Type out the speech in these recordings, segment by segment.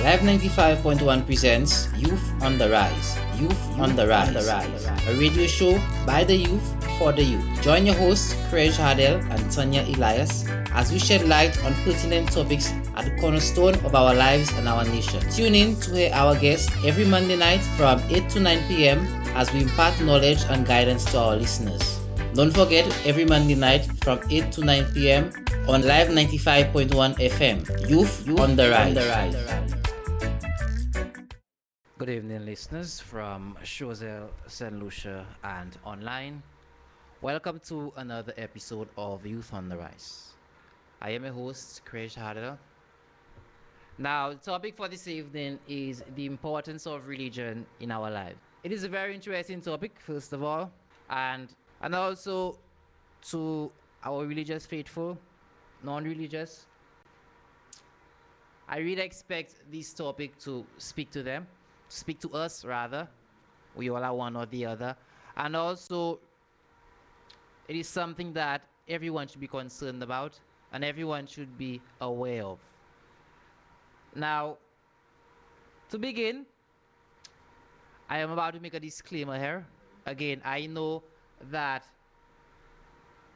Live 95.1 presents Youth on the Rise. Youth on the Rise. A radio show by the youth for the youth. Join your hosts Craige Hardel and Tanya Elias as we shed light on pertinent topics at the cornerstone of our lives and our nation. Tune in to hear our guests every Monday night from 8 to 9 p.m. as we impart knowledge and guidance to our listeners. Don't forget, every Monday night from 8 to 9 p.m. on Live 95.1 FM. Youth on the Rise. Good evening, listeners from St.Lucia and online. Welcome to another episode of Youth on the Rise. I am your host, Craige Hardel. Now, the topic for this evening is the importance of religion in our life. It is a very interesting topic, first of all, and also to our religious faithful, non-religious. I really expect this topic to speak to them. Speak to us rather. We all are one or the other. And also, it is something that everyone should be concerned about and everyone should be aware of. Now, to begin, I am about to make a disclaimer here. Again, I know that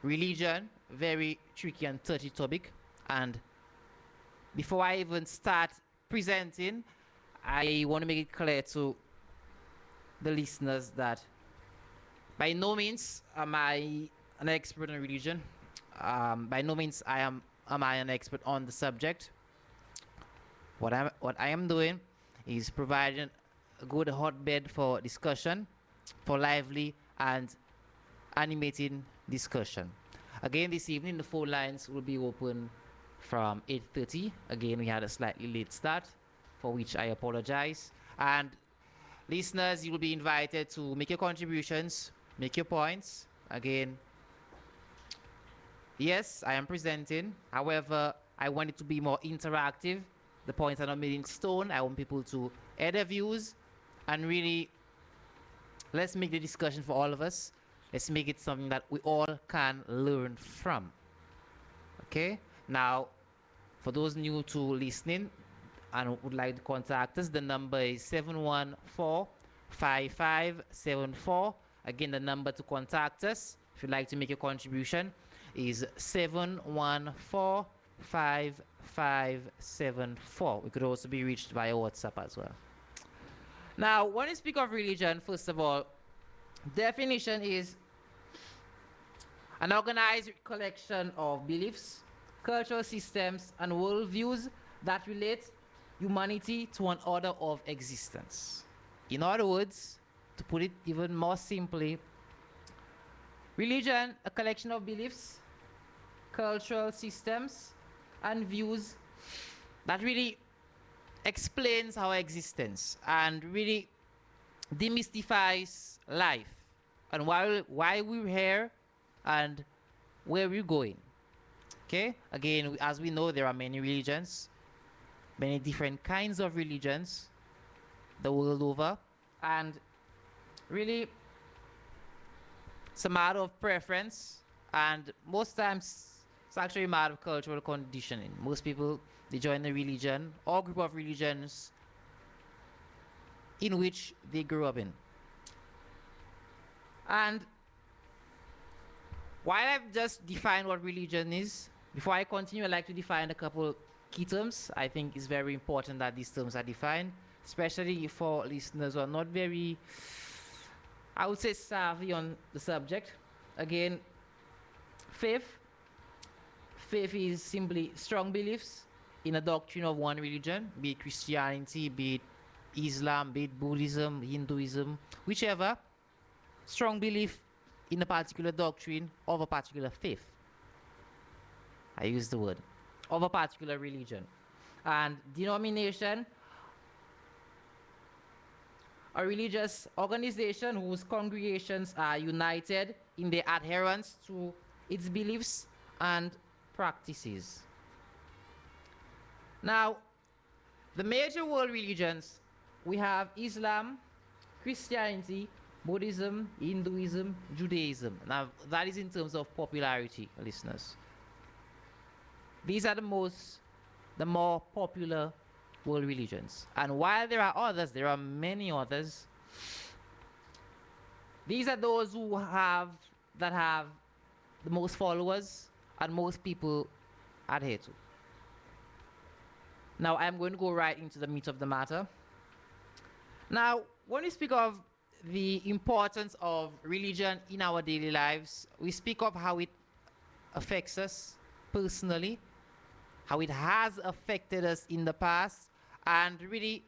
religion, very tricky and touchy topic. And before I even start presenting, I want to make it clear to the listeners that by no means am I an expert on religion. By no means am I an expert on the subject. What I am doing is providing a good hotbed for discussion, for lively and animating discussion. Again, this evening the phone lines will be open from 8:30. Again, we had a slightly late start, for which I apologize. And listeners, you will be invited to make your contributions, make your points. Again, yes, I am presenting. However, I want it to be more interactive. The points are not made in stone. I want people to add their views and really let's make the discussion for all of us. Let's make it something that we all can learn from. Okay? Now, for those new to listening, and would like to contact us, the number is 714-5574. Again, the number to contact us, if you'd like to make a contribution, is 714-5574. We could also be reached via WhatsApp as well. Now, when we speak of religion, first of all, definition is an organized collection of beliefs, cultural systems, and worldviews that relate humanity to an order of existence. In other words, to put it even more simply, religion, a collection of beliefs, cultural systems, and views that really explains our existence and really demystifies life and why we're here and where we're going. Okay? Again, as we know, there are many religions, many different kinds of religions the world over, and really it's a matter of preference, and most times it's actually a matter of cultural conditioning. Most people, they join a religion or group of religions in which they grew up in. And while I've just defined what religion is, before I continue, I'd like to define a couple key terms. I think it's very important that these terms are defined, especially for listeners who are not very, I would say, savvy on the subject. Again, faith. Faith is simply strong beliefs in a doctrine of one religion, be it Christianity, be it Islam, be it Buddhism, Hinduism, whichever. Strong belief in a particular doctrine of a particular faith. I use the word of a particular religion. And denomination, a religious organization whose congregations are united in their adherence to its beliefs and practices. Now, the major world religions, we have Islam, Christianity, Buddhism, Hinduism, Judaism. Now, that is in terms of popularity, listeners. These are the more popular world religions. And while there are others, there are many others. These are those who have that have the most followers and most people adhere to. Now I'm going to go right into the meat of the matter. Now, when we speak of the importance of religion in our daily lives, we speak of how it affects us personally, how it has affected us in the past, and really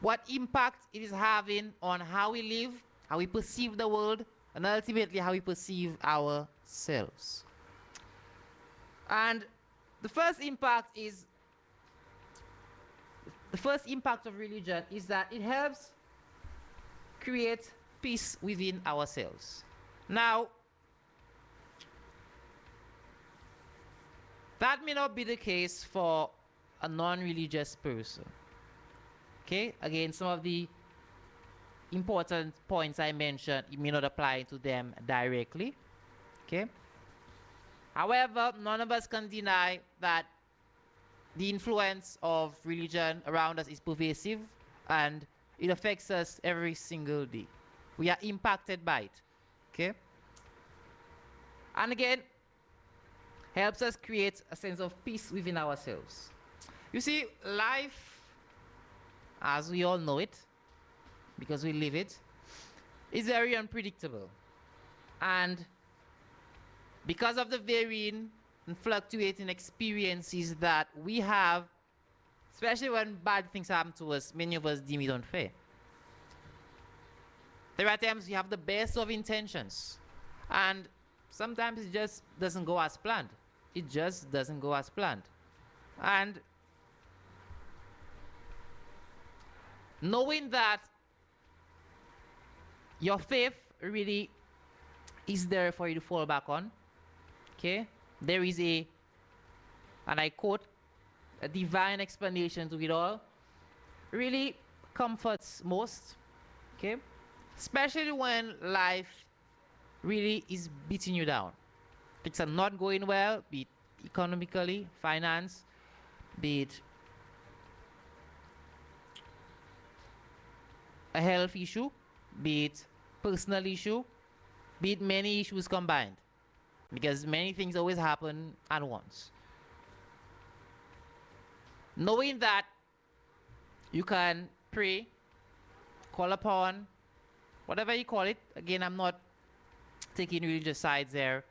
what impact it is having on how we live, how we perceive the world, and ultimately how we perceive ourselves. And the first impact of religion is that it helps create peace within ourselves. Now, that may not be the case for a non-religious person. Okay, again, some of the important points I mentioned, it may not apply to them directly. Okay, however, none of us can deny that the influence of religion around us is pervasive and it affects us every single day. We are impacted by it. Okay, and again, helps us create a sense of peace within ourselves. You see, life, as we all know it, because we live it, is very unpredictable. And because of the varying and fluctuating experiences that we have, especially when bad things happen to us, many of us deem it unfair. There are times we have the best of intentions, and sometimes it just doesn't go as planned. It just doesn't go as planned. And knowing that your faith really is there for you to fall back on, okay? There is a, and I quote, a divine explanation to it all, really comforts most, okay? Especially when life really is beating you down. Things are not going well, be it economically, finance, be it a health issue, be it personal issue, be it many issues combined, because many things always happen at once. Knowing that you can pray, call upon, whatever you call it, again, I'm not taking religious sides there,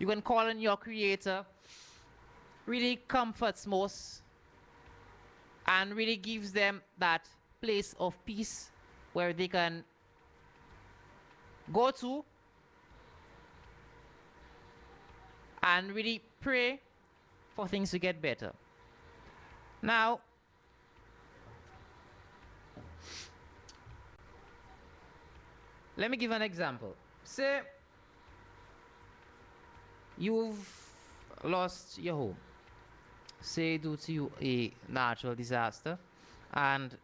you can call on your creator, really comforts most and really gives them that place of peace where they can go to and really pray for things to get better. Now, let me give an example. Say you've lost your home, say due to a natural disaster, and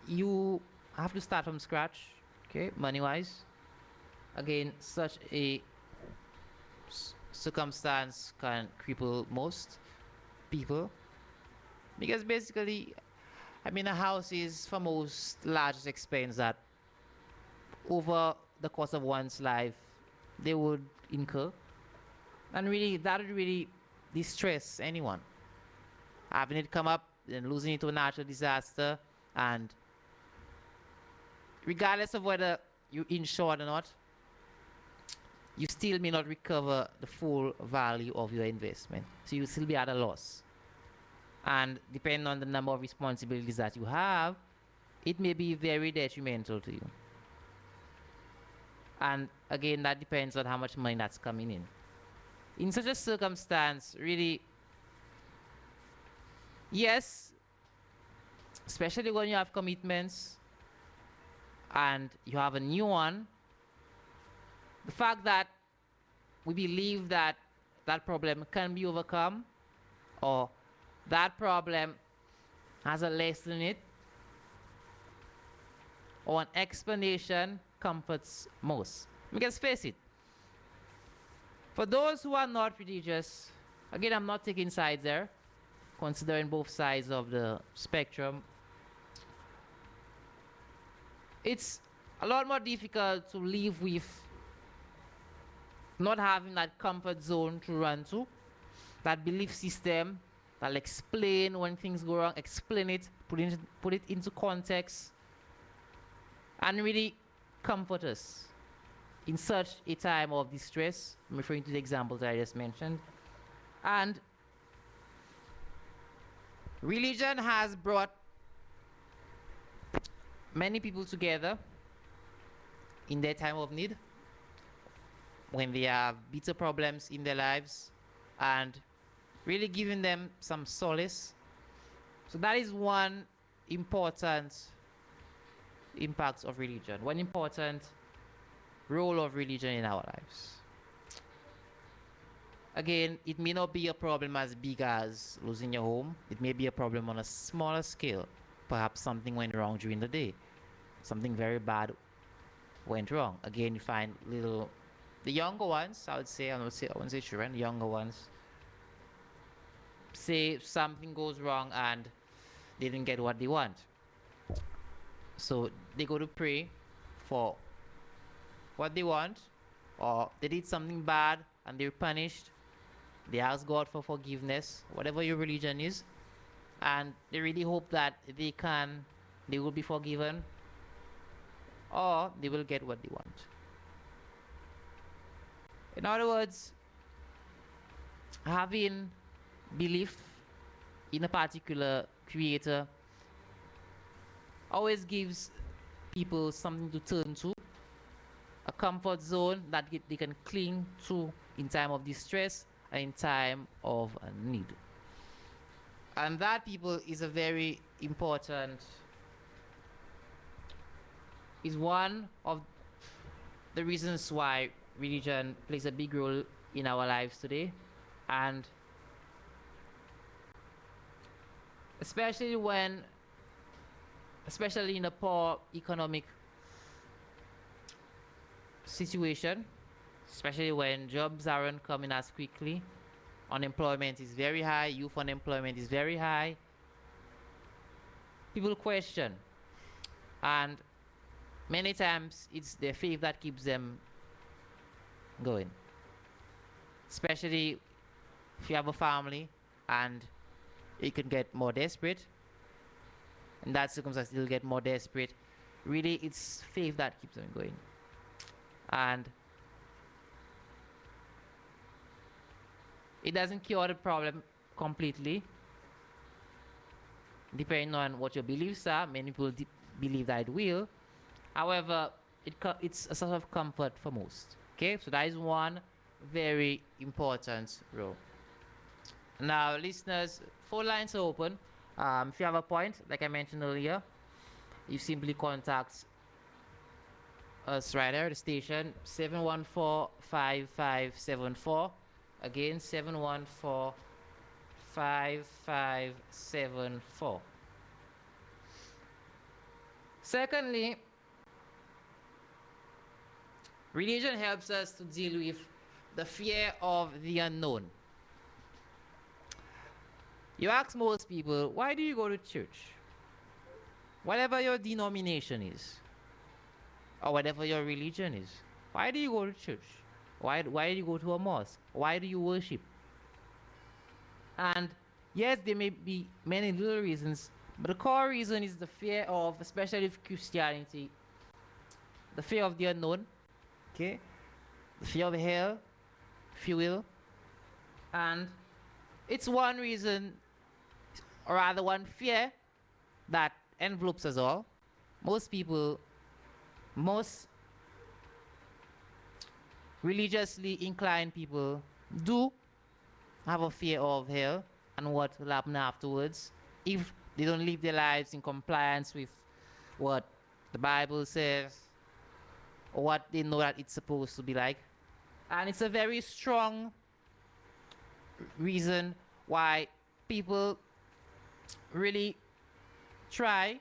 you have to start from scratch, okay, money-wise. Again, such a circumstance can cripple most people, because basically, I mean, a house is for most largest expense that over the course of one's life they would incur, and really that would really distress anyone. Having it come up and losing it to a natural disaster, and regardless of whether you're insured or not, you still may not recover the full value of your investment. So you'll still be at a loss. And depending on the number of responsibilities that you have, it may be very detrimental to you. And again, that depends on how much money that's coming in. In such a circumstance, really, yes, especially when you have commitments and you have a new one, the fact that we believe that that problem can be overcome, or that problem has a lesson in it, or an explanation, comforts most. Because face it, for those who are not religious, again, I'm not taking sides there, considering both sides of the spectrum, it's a lot more difficult to live with not having that comfort zone to run to, that belief system that'll explain when things go wrong, explain it, put it into context, and really comfort us in such a time of distress. I'm referring to the examples I just mentioned. And religion has brought many people together in their time of need, when they have bitter problems in their lives, and really giving them some solace. So that is one important impact of religion, one important role of religion in our lives. Again, it may not be a problem as big as losing your home. It may be a problem on a smaller scale. Perhaps something went wrong during the day. Something very bad went wrong. Again, you find the younger ones, I wouldn't say children, the younger ones, say something goes wrong and they didn't get what they want. So they go to pray for what they want, or they did something bad and they're punished. They ask God for forgiveness, whatever your religion is, and they really hope that they will be forgiven, or they will get what they want. In other words, having belief in a particular creator always gives people something to turn to, a comfort zone that they can cling to in time of distress and in time of need. And that, people, is a very important, is one of the reasons why religion plays a big role in our lives today. And especially in a poor economic situation, especially when jobs aren't coming as quickly, unemployment is very high, youth unemployment is very high, people question. And many times it's their faith that keeps them going. Especially if you have a family and it can get more desperate. In that circumstance, it'll get more desperate. Really, it's faith that keeps them going. And it doesn't cure the problem completely, depending on what your beliefs are. Many people believe that it will. However, it's a sort of comfort for most. Okay, so that is one very important role. Now, listeners, phone lines are open. If you have a point, like I mentioned earlier, you simply contact us right there, the station, 714-5574. Again, 714-5574. Secondly, religion helps us to deal with the fear of the unknown. You ask most people, why do you go to church? Whatever your denomination is, or whatever your religion is, why do you go to church? Why do you go to a mosque? Why do you worship? And yes, there may be many little reasons, but the core reason is the fear of, especially with Christianity, the fear of the unknown, okay? The fear of hell, if you will. And it's one reason, or rather one fear, that envelopes us all. Most religiously inclined people do have a fear of hell and what will happen afterwards if they don't live their lives in compliance with what the Bible says or what they know that it's supposed to be like. And it's a very strong reason why people really try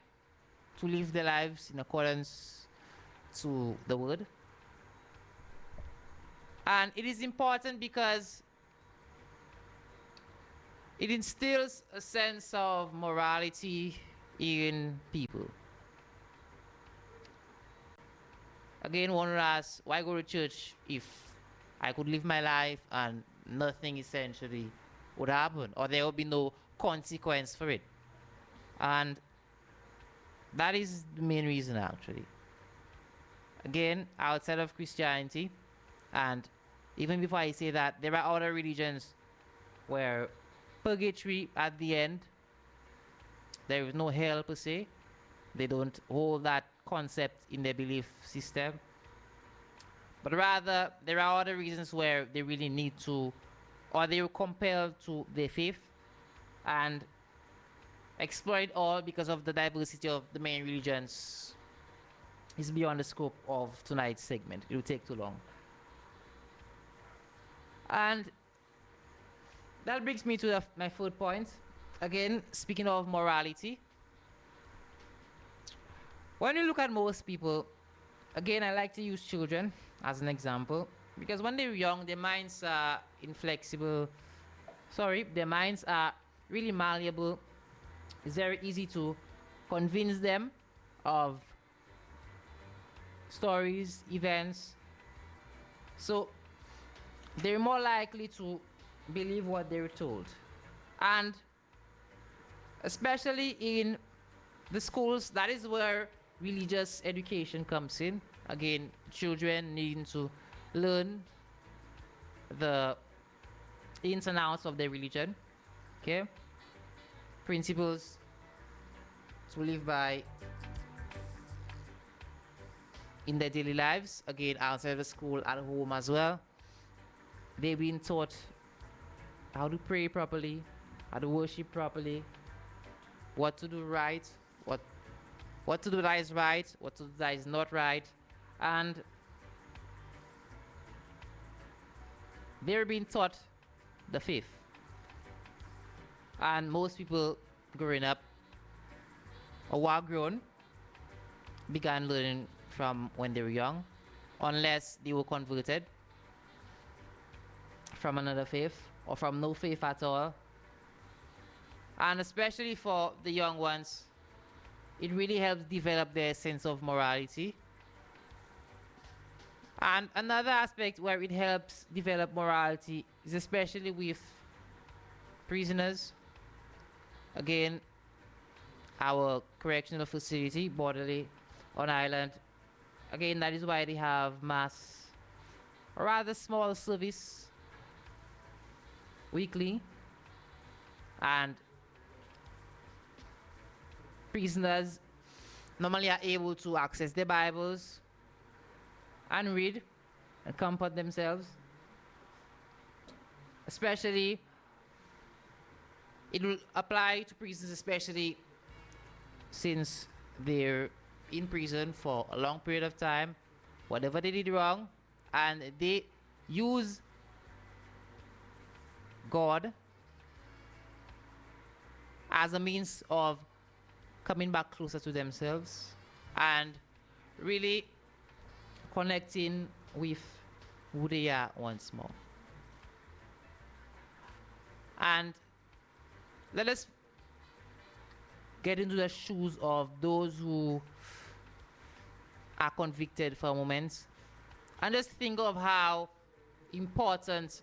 to live their lives in accordance to the word. And it is important because It instills a sense of morality in people. Again, one would ask, why go to church if I could live my life and nothing essentially would happen, or there would be no consequence for it? And that is the main reason, actually. Again, outside of Christianity, and even before I say that, there are other religions where purgatory at the end, there is no hell per se. They don't hold that concept in their belief system. But rather, there are other reasons where they really need to, or they were compelled to their faith and explore it all because of the diversity of the main religions is beyond the scope of tonight's segment. It will take too long. And that brings me to my third point. Again, speaking of morality, when you look at most people, again, I like to use children as an example because when they're young, their minds are inflexible. Their minds are really malleable. It's very easy to convince them of stories, events. So they're more likely to believe what they're told. And especially in the schools, that is where religious education comes in. Again, children needing to learn the ins and outs of their religion, okay? Principles to live by in their daily lives, again, outside the school, at home as well. They've been taught how to pray properly, how to worship properly, what to do right, what to do that is right, what to do that is not right, and they're being taught the faith. And most people growing up, or while grown, began learning from when they were young, unless they were converted from another faith or from no faith at all. And especially for the young ones, it really helps develop their sense of morality. And another aspect where it helps develop morality is especially with prisoners. Again, our correctional facility, Borderley on Island. Again, that is why they have mass, or rather small service weekly. And prisoners normally are able to access their Bibles and read and comfort themselves. Especially, it will apply to prisoners, especially since they're in prison for a long period of time, whatever they did wrong, and they use God as a means of coming back closer to themselves and really connecting with who they are once more. And let us get into the shoes of those who are convicted for a moment and just think of how important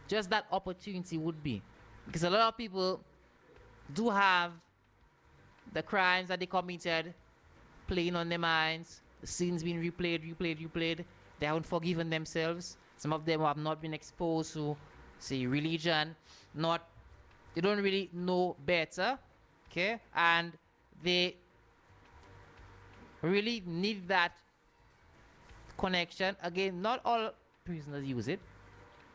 just that opportunity would be, because a lot of people do have the crimes that they committed playing on their minds, the sins being replayed. They haven't forgiven themselves. Some of them have not been exposed to, say, religion. They don't really know better, okay? And they really need that connection. Again, not all prisoners use it.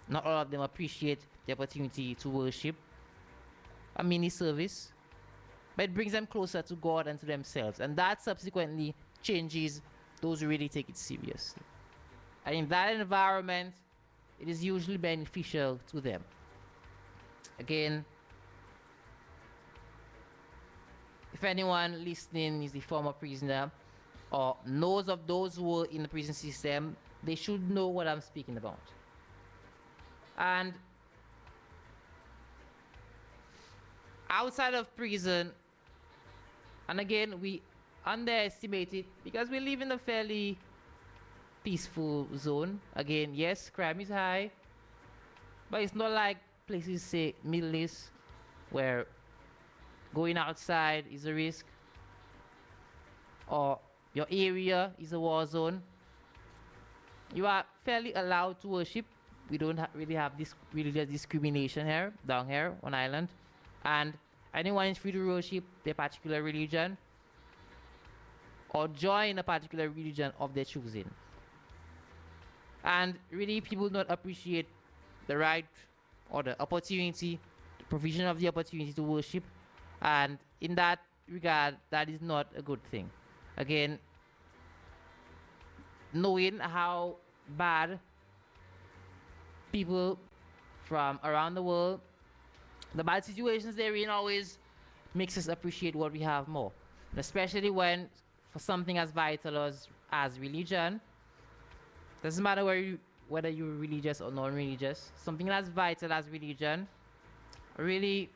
Not all of them appreciate the opportunity to worship a mini service, but it brings them closer to God and to themselves, and that subsequently changes those who really take it seriously. And in that environment, it is usually beneficial to them. Again, if anyone listening is a former prisoner or knows of those who were in the prison system, they should know what I'm speaking about. And outside of prison, and again, we underestimate it because we live in a fairly peaceful zone. Again, yes, crime is high, but it's not like places say Middle East where going outside is a risk or your area is a war zone. You are fairly allowed to worship. We don't really have this religious discrimination here, down here on island, and anyone is free to worship their particular religion or join a particular religion of their choosing. And really, people don't appreciate the right or the opportunity, the provision of the opportunity to worship, and in that regard, that is not a good thing. Again, knowing how bad people from around the world, the bad situations they're in, always makes us appreciate what we have more. And especially when, for something as vital as religion, doesn't matter whether you're religious or non-religious, something as vital as religion really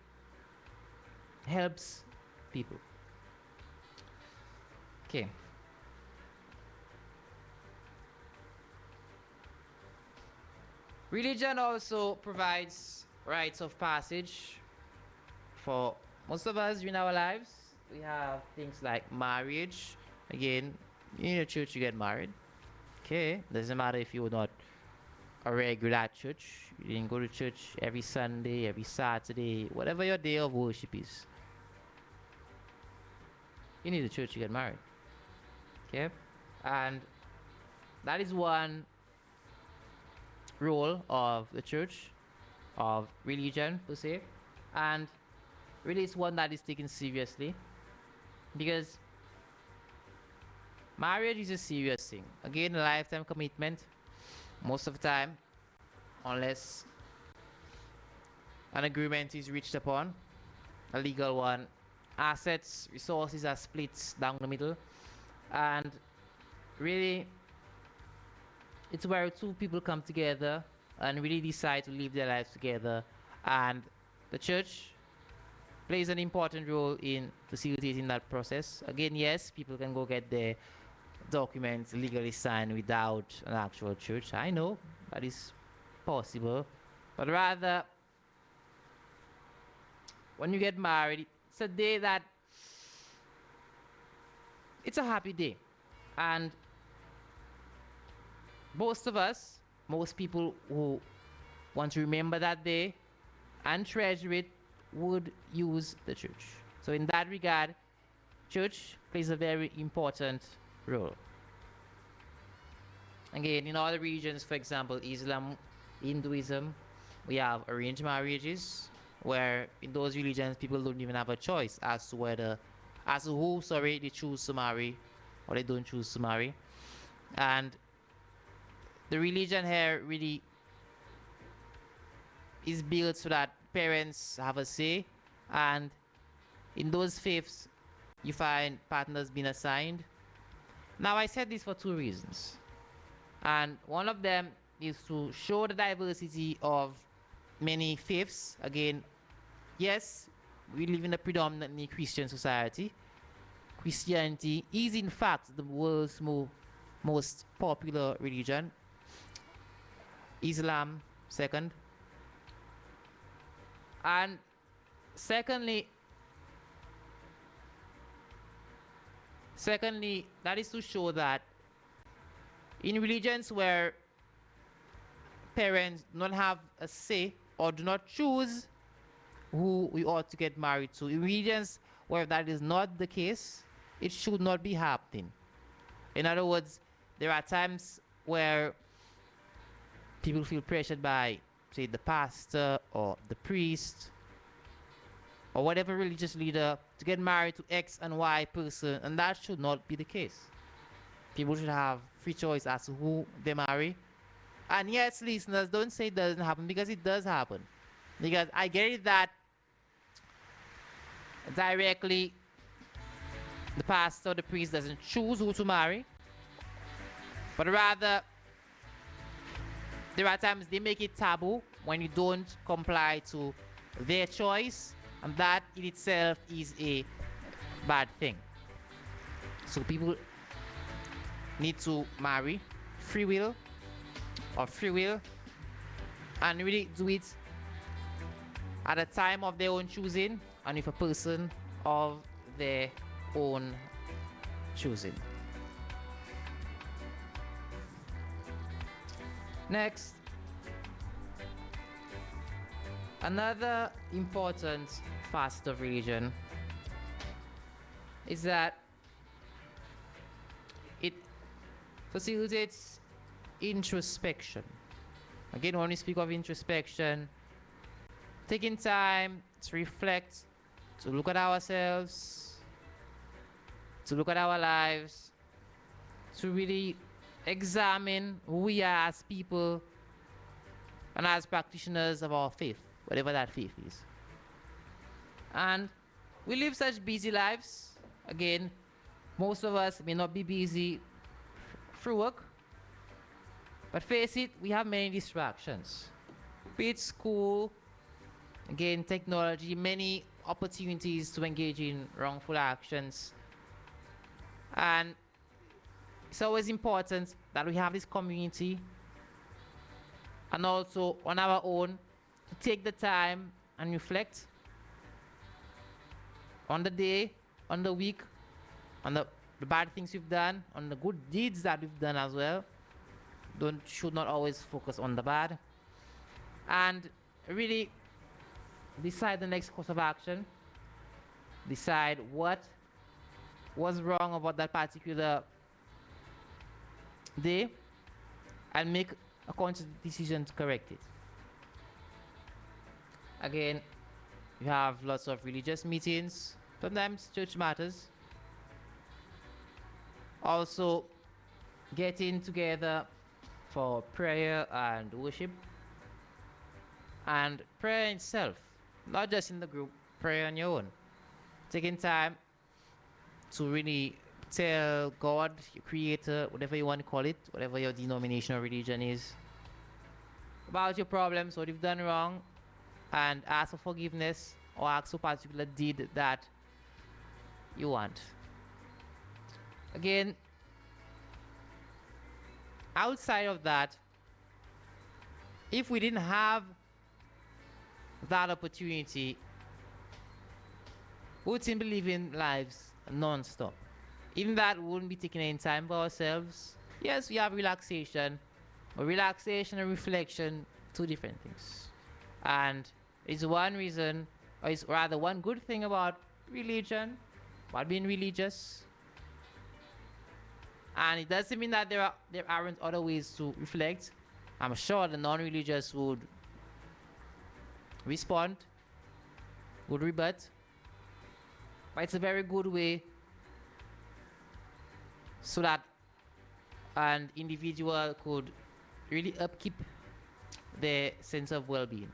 helps people. Okay. Religion also provides rites of passage for most of us in our lives. We have things like marriage. Again, in a church you get married. Okay, doesn't matter if you're not a regular at church. You didn't go to church every Sunday, every Saturday, whatever your day of worship is. You need a church to get married. Okay, and that is one role of the church, of religion per se, and really it's one that is taken seriously because marriage is a serious thing. Again, a lifetime commitment most of the time, unless an agreement is reached upon, a legal one. Assets, resources are split down the middle, and really it's where two people come together and really decide to live their lives together, and the church plays an important role in facilitating that process. Again, yes, people can go get their documents legally signed without an actual church. I know that is possible, but rather when you get married, it's a day that it's a happy day, and most of us, most people who want to remember that day and treasure it would use the church. So in that regard, church plays a very important role. Again, in other regions, for example, Islam, Hinduism, we have arranged marriages, where in those religions people don't even have a choice as to who they choose to marry or they don't choose to marry. And the religion here really is built so that parents have a say, and in those faiths you find partners being assigned. Now, I said this for two reasons, and one of them is to show the diversity of many faiths. Again, yes, we live in a predominantly Christian society. Christianity is in fact the world's most popular religion. Islam second, and secondly, that is to show that in religions where parents don't have a say or do not choose who we ought to get married to, in religions where that is not the case, it should not be happening. In other words, there are times where people feel pressured by, say, the pastor or the priest or whatever religious leader to get married to X and Y person, and that should not be the case. People should have free choice as to who they marry. And yes, listeners, don't say it doesn't happen, because it does happen. Because I get it that directly the pastor or the priest doesn't choose who to marry, but rather there are times they make it taboo when you don't comply to their choice, And that in itself is a bad thing. So people need to marry free will or free will and really do it at a time of their own choosing and with a person of their own choosing. Next, another important facet of religion is that it facilitates introspection. Again, when we speak of introspection, taking time to reflect, to look at ourselves, to look at our lives, to really examine who we are as people and as practitioners of our faith, whatever that faith is. And we live such busy lives. Again, most of us may not be busy through work, but face it, we have many distractions. Be it school, again, technology, many opportunities to engage in wrongful actions. And it's always important that we have this community and also on our own to take the time and reflect on the day, on the week, on the bad things we've done, on the good deeds that we've done as well. Should not always focus on the bad. And really decide the next course of action. Decide what was wrong about that particular day and make a conscious decision to correct it. Again, you have lots of religious meetings, sometimes church matters. Also, getting together for prayer and worship. And prayer itself, not just in the group, prayer on your own. Taking time to really tell God, your creator, whatever you want to call it, whatever your denomination or religion is, about your problems, what you've done wrong, and ask for forgiveness or ask for a particular deed that you want. Again, outside of that, if we didn't have that opportunity, we would simply live in lives non-stop. Even that, we wouldn't be taking any time for ourselves. Yes, we have relaxation, but relaxation and reflection, two different things. And it's one reason, or it's rather one good thing about religion, about being religious. And it doesn't mean that there aren't other ways to reflect. I'm sure the non-religious would respond, would rebut. But it's a very good way so that an individual could really upkeep their sense of well-being.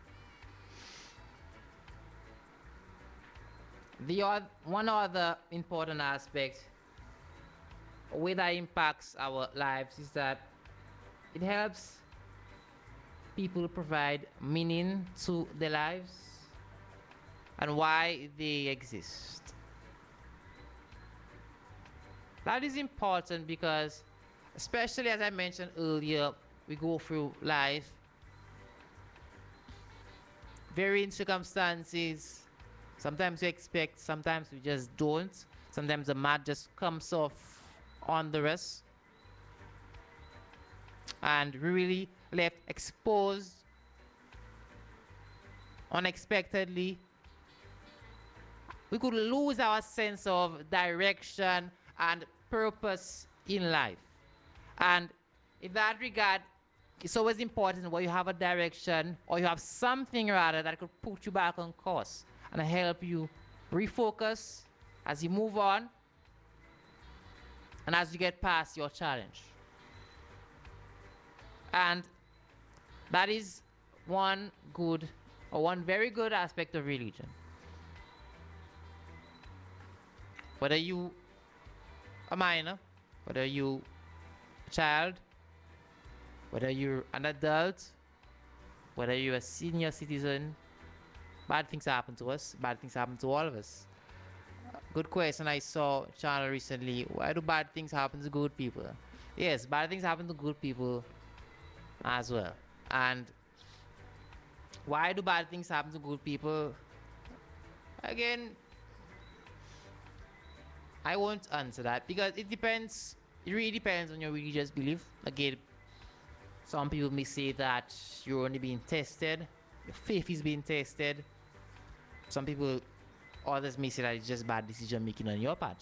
One other important aspect, a way that impacts our lives, is that it helps people provide meaning to their lives and why they exist. That is important because, especially as I mentioned earlier, we go through life, varying circumstances. Sometimes we expect, sometimes we just don't. Sometimes the mat just comes off on the rest. And we really left exposed unexpectedly. We could lose our sense of direction and purpose in life. And in that regard, it's always important when you have a direction or you have something rather that could put you back on course and help you refocus as you move on and as you get past your challenge. And that is one very good aspect of religion. Whether you a minor, whether you a child, whether you're an adult, whether you're a senior citizen, Bad things happen to us. Bad things happen to all of us. Good question. I saw channel recently. Why do bad things happen to good people? Yes, bad things happen to good people as well. And why do bad things happen to good people? Again, I won't answer that because it depends. It really depends on your religious belief. Again, some people may say that you're only being tested, your faith is being tested. Some people, others may say that it's just bad decision making on your part.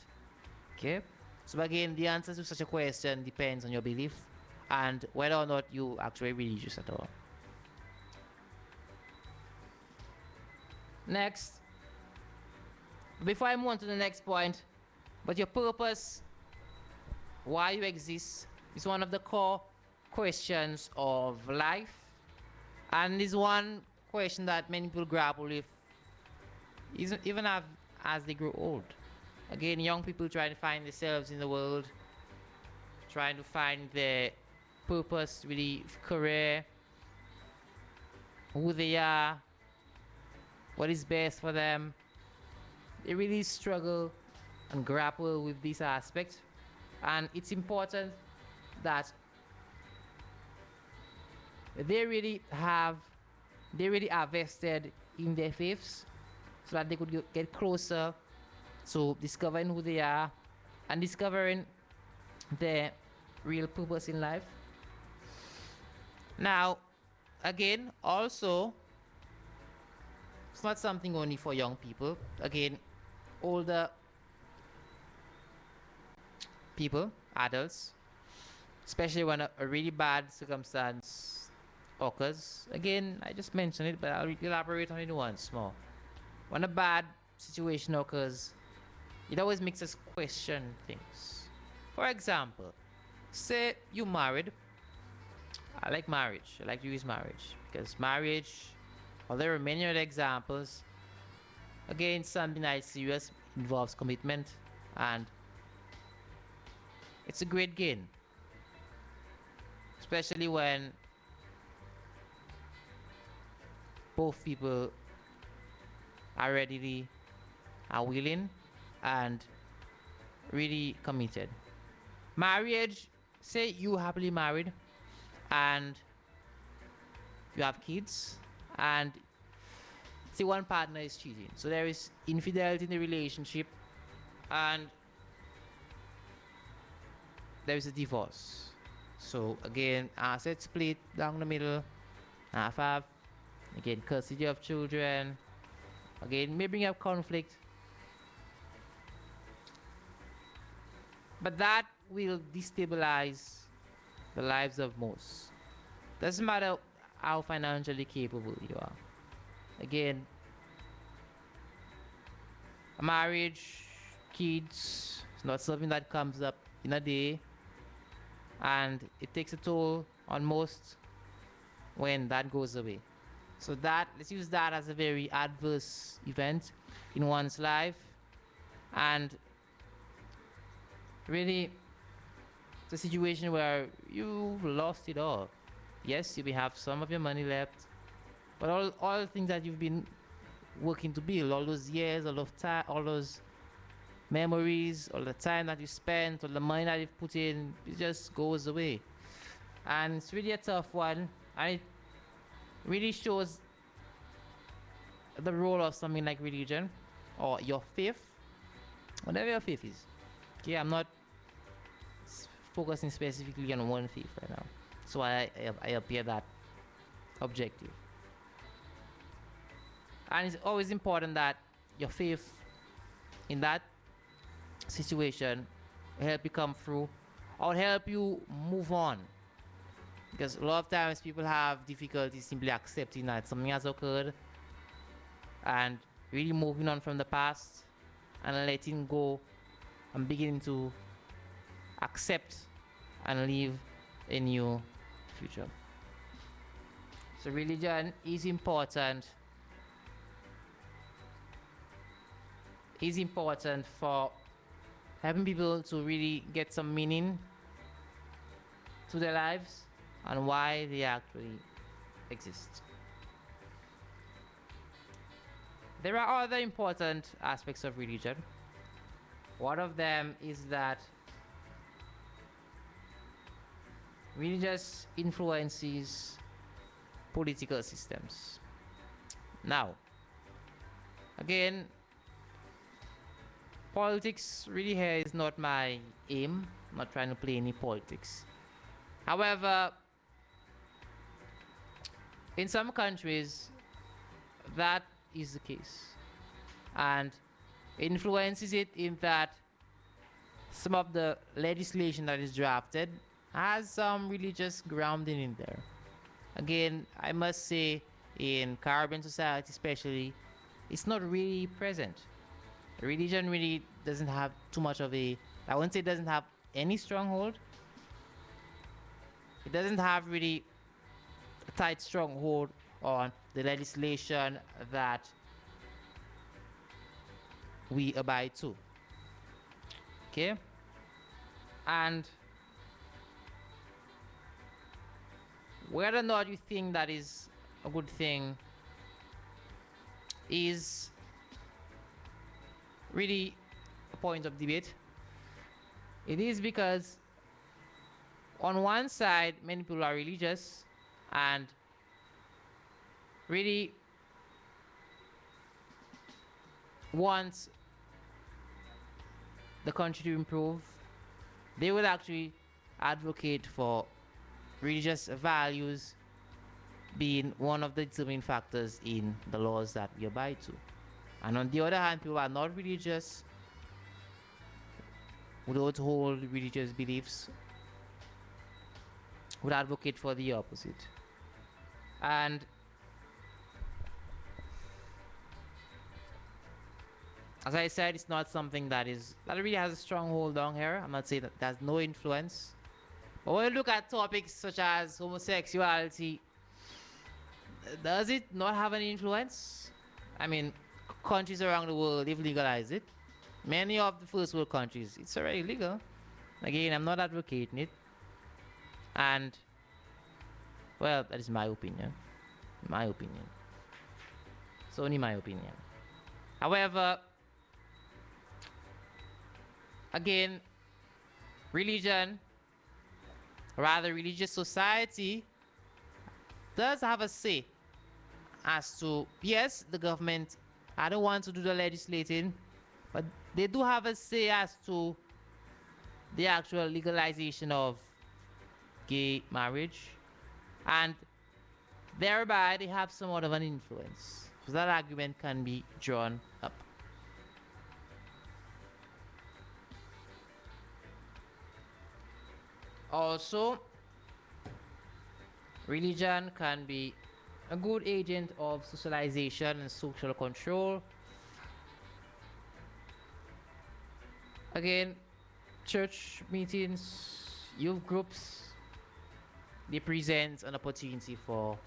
Okay? So again, the answer to such a question depends on your belief and whether or not you actually religious at all. Next, before I move on to the next point, but your purpose, why you exist, is one of the core questions of life, and is one question that many people grapple with, even as they grow old. Again, young people trying to find themselves in the world, trying to find their purpose, really career, who they are, what is best for them. They really struggle and grapple with this aspect, and it's important that they really are vested in their faiths so that they could get closer to discovering who they are and discovering their real purpose in life. Now, again, also, it's not something only for young people. Again, older people, adults, especially when a really bad circumstance occurs. Again, I just mentioned it, but I'll elaborate on it once more. When a bad situation occurs, it always makes us question things. For example, say you married. I like marriage. I like to use marriage because marriage, well, there are many other examples. Again, something that is serious, involves commitment, and it's a great gain, especially when both people are readily, are willing, and really committed. Marriage, say you happily married and you have kids, and say one partner is cheating. So there is infidelity in the relationship, and there is a divorce. So again, assets split down the middle, half. Again, custody of children. Again, may bring up conflict. But that will destabilize the lives of most. Doesn't matter how financially capable you are. Again, a marriage, kids, it's not something that comes up in a day, and it takes a toll on most when that goes away. So that, let's use that as a very adverse event in one's life, and really it's a situation where you've lost it all. Yes, you may have some of your money left, but all the things that you've been working to build, all those years, all of time, all those memories, all the time that you spent, all the money that you've put in, it just goes away. And it's really a tough one, and it really shows the role of something like religion or your faith, whatever your faith is. Okay, I'm not focusing specifically on one faith right now, so I appear that objective. And it's always important that your faith in that situation will help you come through or help you move on, because a lot of times people have difficulty simply accepting that something has occurred and really moving on from the past and letting go and beginning to accept and live a new future. So religion is important. Is important for helping people to really get some meaning to their lives and why they actually exist. there are other important aspects of religion. One of them is that religious influences political systems. Now, again, politics really here is not my aim. I'm not trying to play any politics. However, in some countries, that is the case. And influences it in that some of the legislation that is drafted has some religious grounding in there. Again, I must say, in Caribbean society especially, it's not really present. Religion really doesn't have too much of a, I won't say it doesn't have any stronghold. It doesn't have really a tight stronghold on the legislation that we abide to. Okay? And whether or not you think that is a good thing is really a point of debate. It is because on one side, many people are religious and really want the country to improve. They would actually advocate for religious values being one of the determining factors in the laws that we abide to. And on the other hand, people are not religious, who don't hold religious beliefs, would advocate for the opposite. And as I said, it's not something that really has a strong hold on here. I'm not saying that there's no influence. But when you look at topics such as homosexuality, does it not have any influence? I mean, countries around the world, they've legalized it. Many of the first world countries, it's already legal. Again, I'm not advocating it. And, well, that is my opinion. My opinion. It's only my opinion. However, again, religion, rather religious society, does have a say as to, yes, the government, I don't want to do the legislating, but they do have a say as to the actual legalization of gay marriage, and thereby they have somewhat of an influence. So that argument can be drawn up. Also, religion can be a good agent of socialization and social control. Again, church meetings, youth groups, they present an opportunity for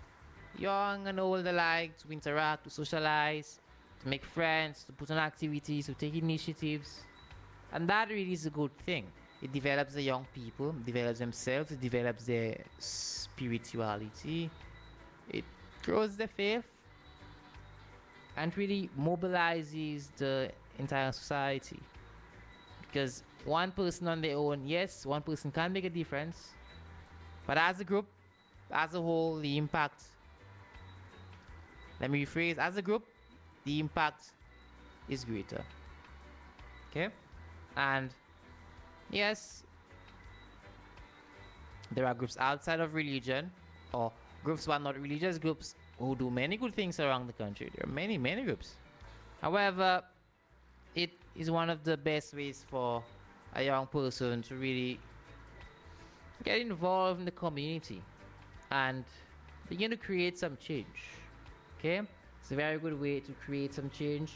young and old alike to interact, to socialize, to make friends, to put on activities, to take initiatives. And that really is a good thing. It develops the young people, develops themselves, it develops their spirituality, it grows their faith, and really mobilizes the entire society. Because one person on their own, yes, one person can make a difference, but as a group, as a whole, the impact, let me rephrase, as a group, the impact is greater. Okay? And yes, there are groups outside of religion, or groups who are not religious groups, who do many good things around the country. There are many, many groups. However, it is one of the best ways for a young person to really get involved in the community and begin to create some change. Okay? It's a very good way to create some change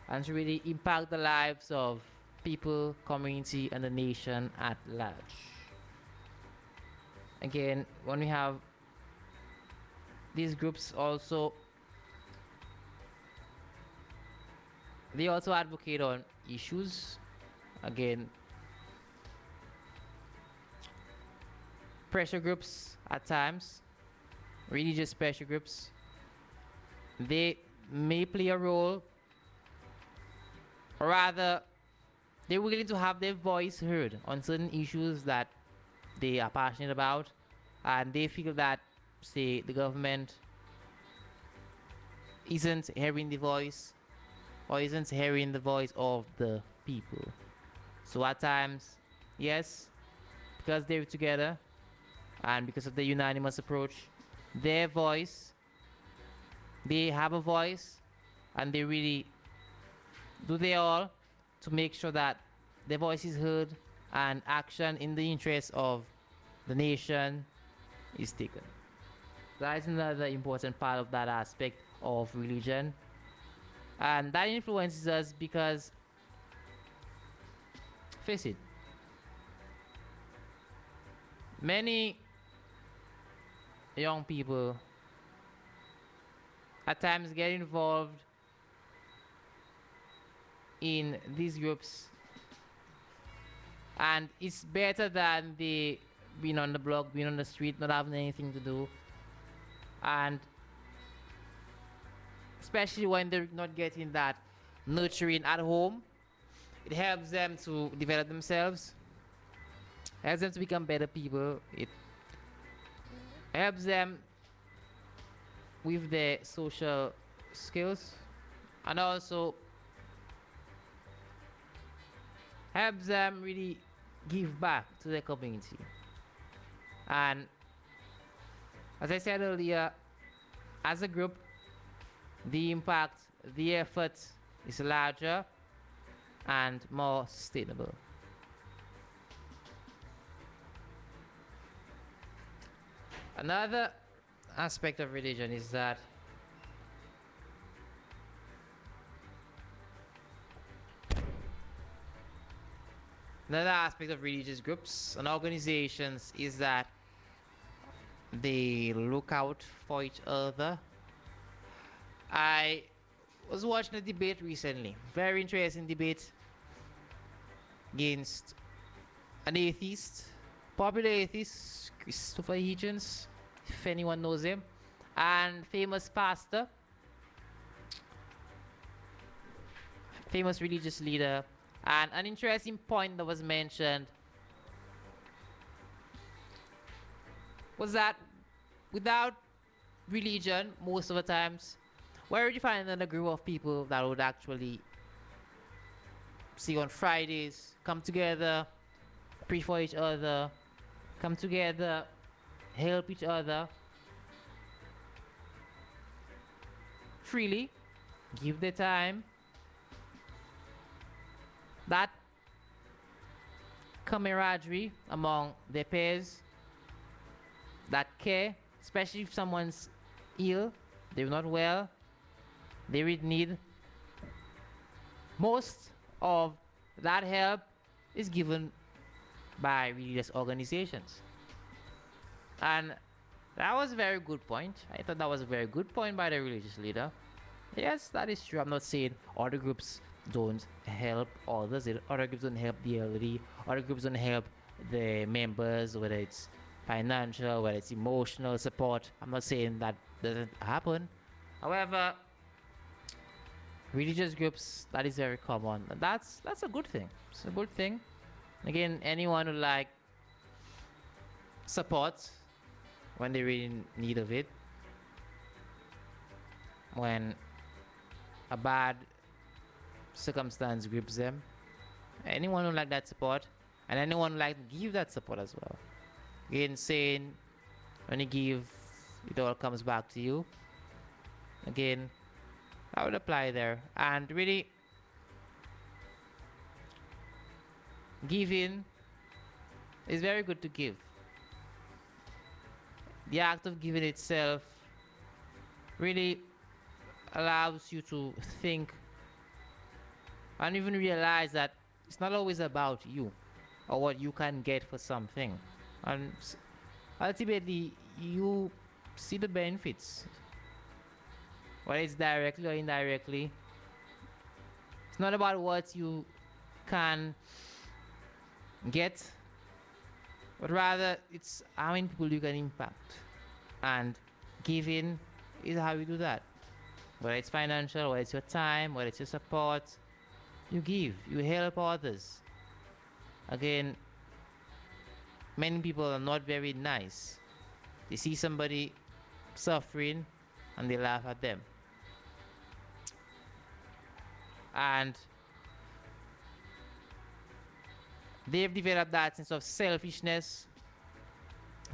and to really impact the lives of people, community, and the nation at large. Again, when we have these groups also, they also advocate on issues. Again, pressure groups at times, religious pressure groups, they may play a role or rather, they're willing to have their voice heard on certain issues that they are passionate about, and they feel that, say, the government isn't hearing the voice or isn't hearing the voice of the people. So at times, yes, because they're together and because of the unanimous approach, their voice, they have a voice, and they really do their all to make sure that their voice is heard and action in the interest of the nation is taken. That is another important part of that aspect of religion. And that influences us because, face it, many young people at times get involved in these groups, and it's better than they being on the block, being on the street, not having anything to do, and especially when they're not getting that nurturing at home, it helps them to develop themselves, helps them to become better people. It helps them with their social skills, and also helps them really give back to their community. And as I said earlier, as a group, the impact, the effort is larger and more sustainable. Another aspect of religion is that another aspect of religious groups and organizations is that they look out for each other. I was watching a debate recently, very interesting debate against an atheist, popular atheist, Christopher Hitchens, if anyone knows him, and famous pastor, famous religious leader. And an interesting point that was mentioned was that without religion, most of the times, where would you find another group of people that would actually see on Fridays, come together, pray for each other, come together, help each other freely, give their time? That camaraderie among their peers, that care, especially if someone's ill, they're not well, they really need. Most of that help is given by religious organizations. And that was a very good point. I thought that was a very good point by the religious leader. Yes, that is true. I'm not saying other groups don't help others, other groups don't help the elderly, other groups don't help the members, whether it's financial, whether it's emotional support. I'm not saying that doesn't happen. However, religious groups, that is very common. And that's a good thing. It's a good thing. Again, anyone who like support when they're in need of it, when a bad circumstance grips them, anyone who like that support, and anyone who like to give that support as well. Again, saying when you give, it all comes back to you. Again, that would apply there. And really, giving is very good to give. The act of giving itself really allows you to think and even realize that it's not always about you or what you can get for something. And ultimately, you see the benefits, whether it's directly or indirectly. It's not about what you can get, but rather it's how many people you can impact. And giving is how you do that. Whether it's financial, whether it's your time, whether it's your support, You give, you help others. Again, many people are not very nice. They see somebody suffering and they laugh at them. And they've developed that sense of selfishness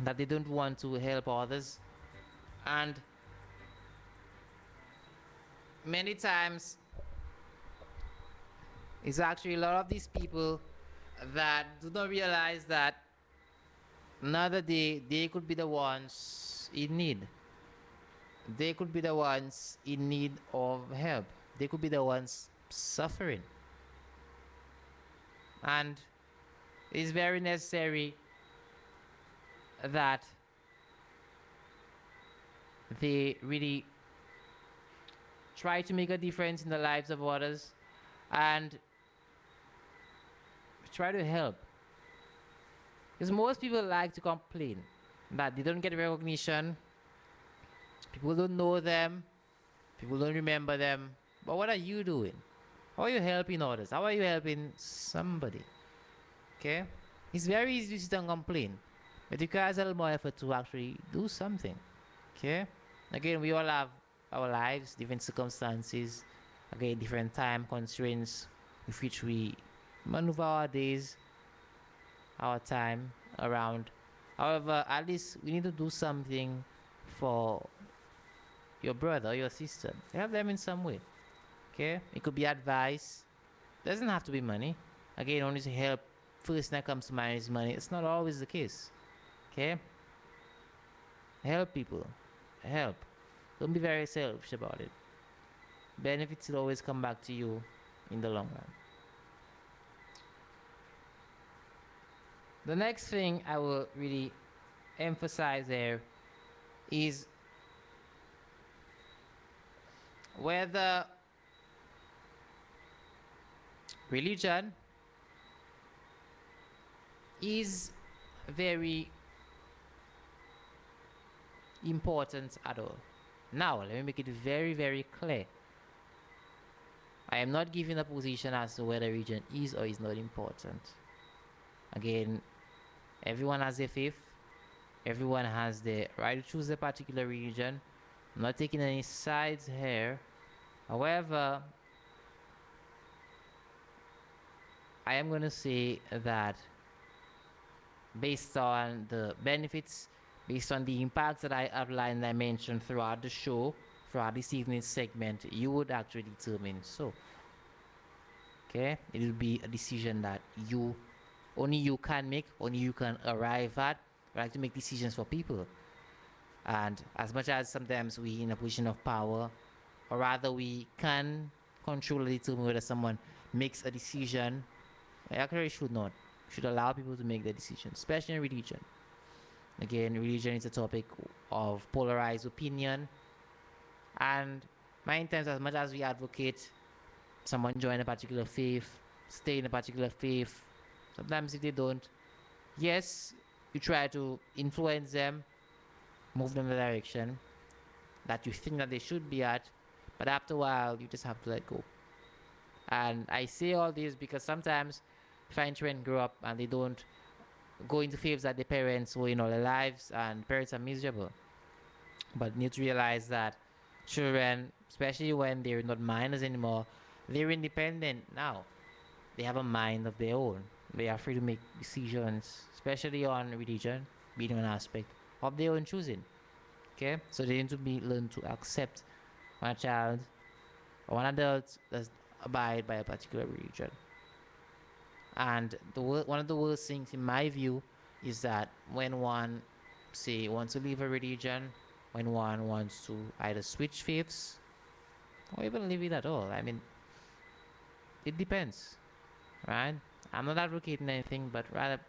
that they don't want to help others. And many times, it's actually a lot of these people that do not realize that another day they could be the ones in need. They could be the ones in need of help. They could be the ones suffering. And it's very necessary that they really try to make a difference in the lives of others and try to help. Because most people like to complain that they don't get recognition, people don't know them, people don't remember them. But what are you doing? How are you helping others? How are you helping somebody? Okay? It's very easy to sit and complain, but it requires a little more effort to actually do something. Okay? Again, we all have our lives, different circumstances, again, different time constraints with which we maneuver our days, our time around. However, at least we need to do something for your brother or your sister. Help them in some way. Okay? It could be advice. Doesn't have to be money. Again, only to help. First thing that comes to mind is money. It's not always the case. Okay? Help people. Help. Don't be very selfish about it. Benefits will always come back to you in the long run. The next thing I will really emphasize there is whether religion is very important at all. Now, let me make it very, very clear. I am not giving a position as to whether religion is or is not important. Again, everyone has their faith. Everyone has the right to choose a particular religion. I'm not taking any sides here. However, I am going to say that based on the benefits, based on the impacts that I outlined and I mentioned throughout the show, throughout this evening's segment, you would actually determine so. Okay? It will be a decision that only you can make, only you can arrive at. We like to make decisions for people. And as much as sometimes we in a position of power, or rather we can control or determine whether someone makes a decision, we actually should not. We should allow people to make the decision, especially in religion. Again, religion is a topic of polarized opinion. And many times, as much as we advocate someone join a particular faith, stay in a particular faith, sometimes if they don't, yes, you try to influence them, move them in the direction that you think that they should be at, but after a while, you just have to let go. And I say all this because sometimes find children grow up and they don't go into faiths that their parents were in all their lives, and parents are miserable. But you need to realize that children, especially when they're not minors anymore, they're independent now. They have a mind of their own. They are free to make decisions, especially on religion, being an aspect of their own choosing. Okay, so they need to learn to accept one child or one adult does abide by a particular religion. And one of the worst things, in my view, is that when one, say, wants to leave a religion, when one wants to either switch faiths or even leave it at all. I mean, it depends, right? I'm not advocating anything, but rather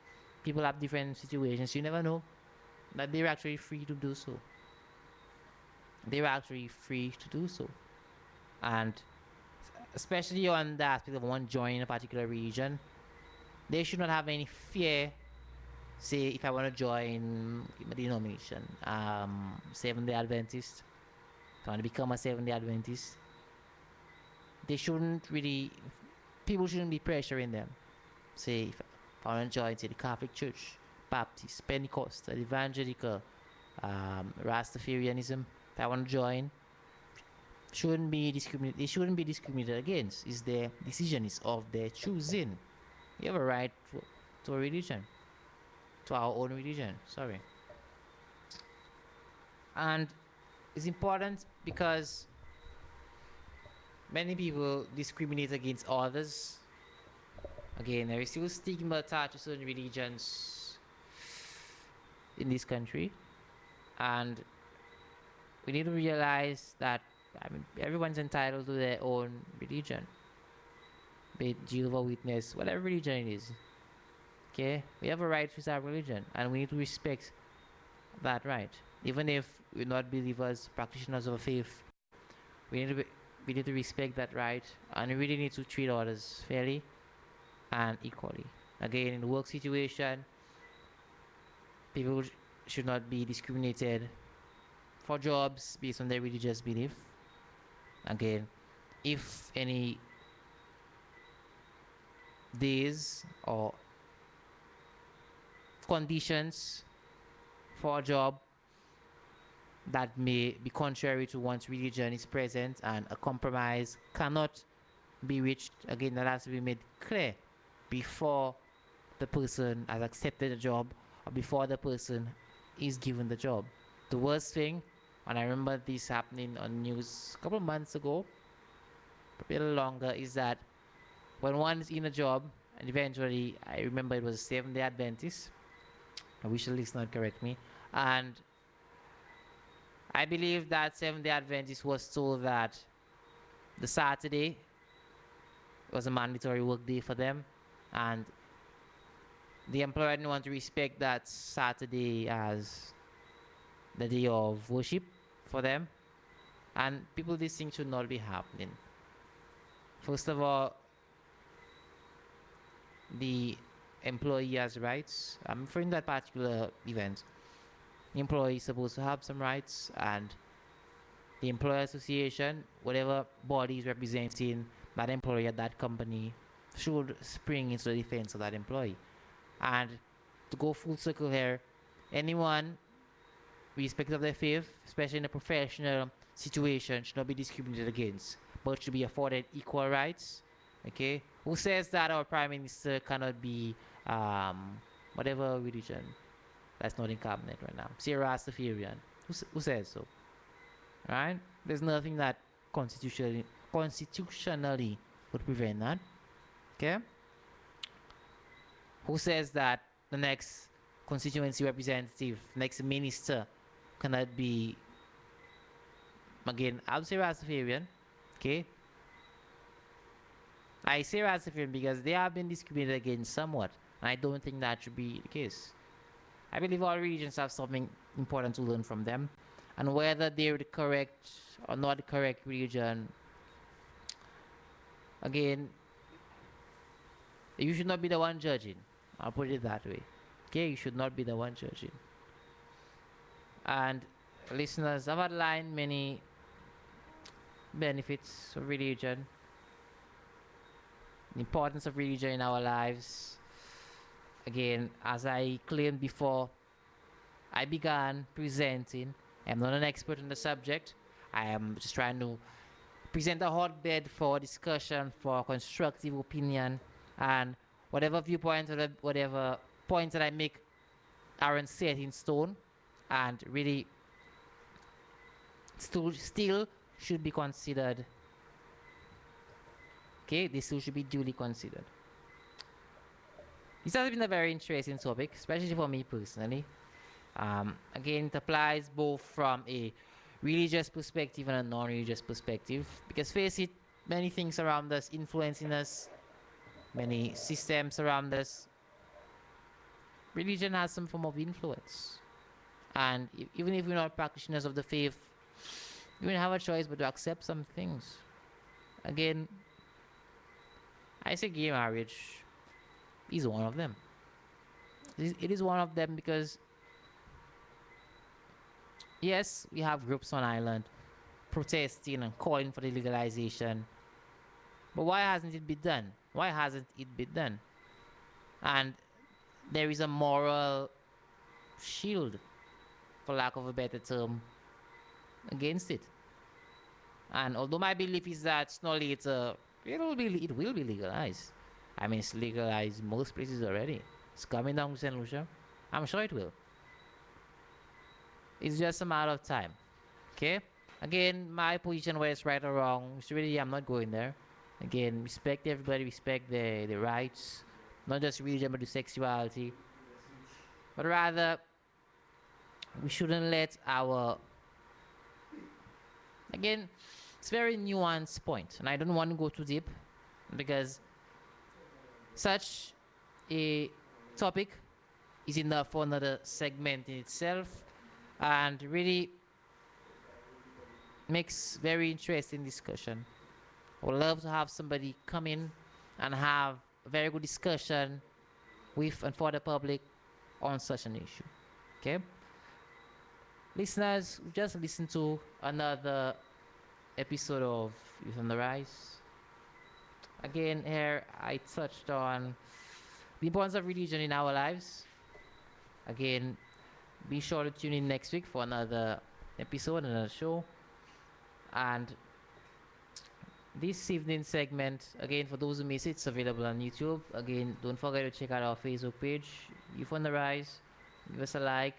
people have different situations. You never know that they're actually free to do so. They're actually free to do so. And especially on the aspect of one joining a particular religion, they should not have any fear. Say, if I want to join a denomination, Seventh-day Adventist, if I want to become a Seventh-day Adventist, they shouldn't really people shouldn't be pressuring them. Say, if I want to join, say, the Catholic Church, Baptist, Pentecostal, Evangelical, Rastafarianism, if I want to join, shouldn't be discriminated. They shouldn't be discriminated against. It's their decision. It's of their choosing. You have a right to a religion, to our own religion. Sorry. And it's important because many people discriminate against others. Again, there is still stigma attached to certain religions in this country, and we need to realize that everyone's entitled to their own religion, be it Jehovah's Witness, whatever religion it is. Okay, we have a right to our religion, and we need to respect that right, even if we're not believers, practitioners of faith. We need to respect that right, and we really need to treat others fairly and equally. Again, in the work situation, people should not be discriminated for jobs based on their religious belief. Again, if any days or conditions for a job that may be contrary to one's religion is present and a compromise cannot be reached, again, that has to be made clear before the person has accepted the job or before the person is given the job. The worst thing, and I remember this happening on news a couple of months ago, a little longer, is that when one is in a job and eventually, I remember it was a Seventh-day Adventist, I wish the listener would correct me, and I believe that Seventh-day Adventist was told that the Saturday was a mandatory work day for them, and the employer didn't want to respect that Saturday as the day of worship for them. And people, this thing should not be happening. First of all, the employee has rights. I'm referring to that particular event. The employee is supposed to have some rights, and the employer association, whatever body is representing that employee at that company, should spring into the defense of that employee. And to go full circle here, anyone, irrespective of their faith, especially in a professional situation, should not be discriminated against, but should be afforded equal rights. Okay, who says that our prime minister cannot be whatever religion that's not in cabinet right now? Say Rastafarian. Who says so? Right? There's nothing that constitutionally would prevent that. Okay. Who says that the next constituency representative, next minister, cannot be, again, I'll say Rastafarian. Okay. I say Rastafarian because they have been discriminated against somewhat, and I don't think that should be the case. I believe all religions have something important to learn from them, and whether they're the correct or not the correct religion, again, you should not be the one judging. I'll put it that way. Okay, you should not be the one judging. And listeners, I've outlined many benefits of religion, the importance of religion in our lives. Again, as I claimed before, I began presenting. I'm not an expert in the subject. I am just trying to present a hotbed for discussion, for constructive opinion, and whatever viewpoint or whatever points that I make aren't set in stone, and really still should be considered. Okay, this still should be duly considered. This has been a very interesting topic, especially for me personally. Again, it applies both from a religious perspective and a non-religious perspective, because face it, many things around us influencing us, many systems around us, religion has some form of influence. And even if we're not practitioners of the faith, we don't have a choice but to accept some things. Again, I say gay marriage is one of them. It is one of them because, yes, we have groups on island protesting and calling for the legalization, but why hasn't it been done? Why hasn't it been done? And there is a moral shield, for lack of a better term, against it. And although my belief is that sooner or later it will be legalized. I mean, it's legalized most places already. It's coming down to St. Lucia. I'm sure it will. It's just a matter of time. Okay? Again, my position, whether it's right or wrong, it's really, I'm not going there. Again, respect everybody, respect their rights, not just religion, but the sexuality. But rather, we shouldn't let our, again, it's a very nuanced point, and I don't want to go too deep because such a topic is enough for another segment in itself, and really makes very interesting discussion. I would love to have somebody come in and have a very good discussion with and for the public on such an issue. Okay? Listeners, we just listened to another episode of Youth on the Rise. Again, here I touched on the importance of religion in our lives. Again, be sure to tune in next week for another episode, another show. And this evening segment, again, for those who miss it, it's available on YouTube. Again, don't forget to check out our Facebook page, Youth on the Rise. Give us a like,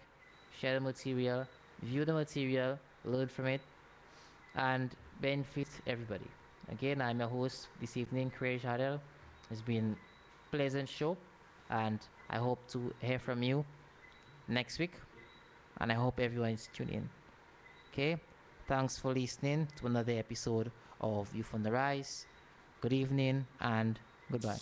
share the material, view the material, learn from it, and benefit everybody. Again, I'm your host this evening, Craige Hardel. It's been a pleasant show, and I hope to hear from you next week. And I hope everyone is tuned in. Okay? Thanks for listening to another episode of Youth on the Rise. Good evening and goodbye.